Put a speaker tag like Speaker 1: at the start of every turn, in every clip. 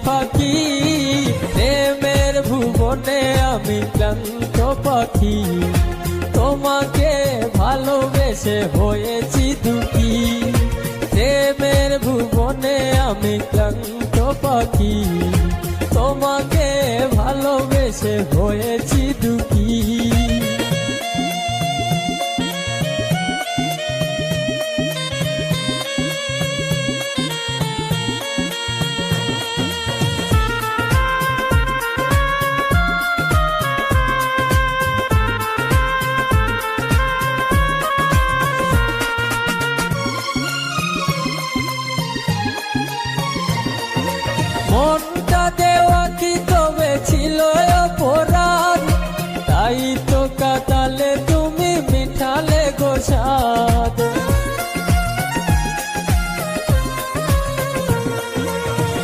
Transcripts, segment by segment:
Speaker 1: ফাঁকি, প্রেমের ভুবনে আমি ক্লান্ত পাখি, তোমাকে ভালোবেসে হয়েছি দুঃখী। প্রেমের ভুবনে আমি ক্লান্ত পাখি, তোমাকে ভালোবেসে হয়েছি দুঃখী। মনটা দেওয়া কি তবে ছিল অপরাধ, তাই তো কাঁদালে তুমি মিঠালে গো স্বাদ।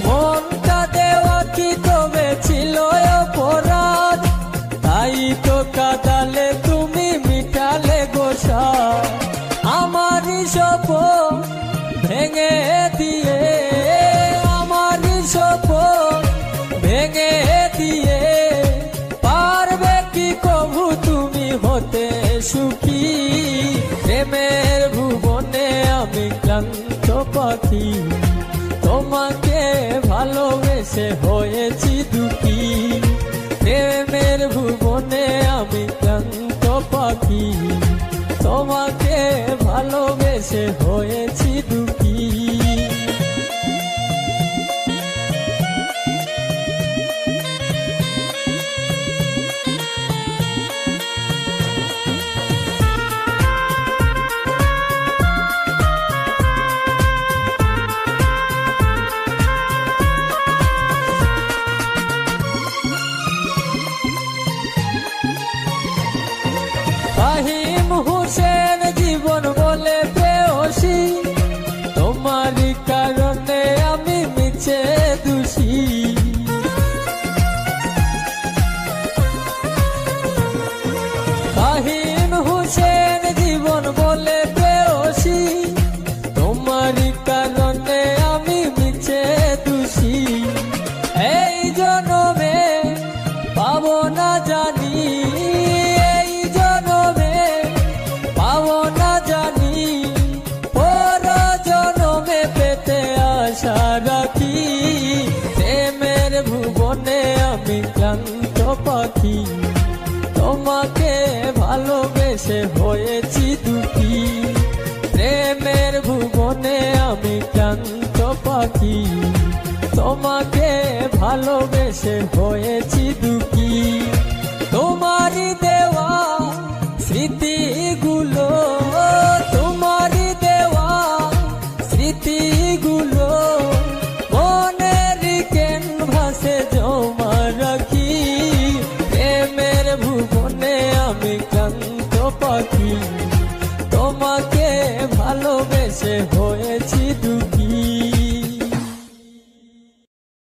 Speaker 1: মনটা দেওয়া কি তবে ছিল অপরাধ, তাই তো কাঁদালে তুমি মিঠালে গো স্বাদ। আমারই স্বপ্ন ভেঙে দিয়ে, ভেঙে দিয়ে পারবে কি কভু তুমি হতে সুখী। প্রেমের ভুবনে আমি ক্লান্ত পাখি, তোমাকে ভালোবেসে হয়েছি দুঃখী। প্রেমের ভুবনে আমি ক্লান্ত পাখি, তোমাকে ভালোবেসে হয়েছি দুঃখী। ফাহিম হোসেন জীবন বলে প্রেয়সী, তোমারই কারণে আমি মিছে দোষী। ফাহিম হোসেন জীবন বলে প্রেয়সী, তোমারই কারণে আমি মিছে দোষী। এই জনমে পাবো না জানি, রাখি। প্রেমের ভুবনে আমি ক্লান্ত পাখি, তোমাকে ভালোবেসে হয়েছি দুঃখী। প্রেমের ভুবনে আমি ক্লান্ত পাখি, তোমাকে ভালোবেসে হয়েছি দুঃখী। তোমারই দেওয়া স্মৃতিগুলো, তোমারই দেওয়া স্মৃতিগুলো মনের ক্যানভাসে জমা রাখি। প্রেমের ভুবনে আমি ক্লান্ত পাখি, তোমাকে ভালোবেসে হয়েছি দুঃখী।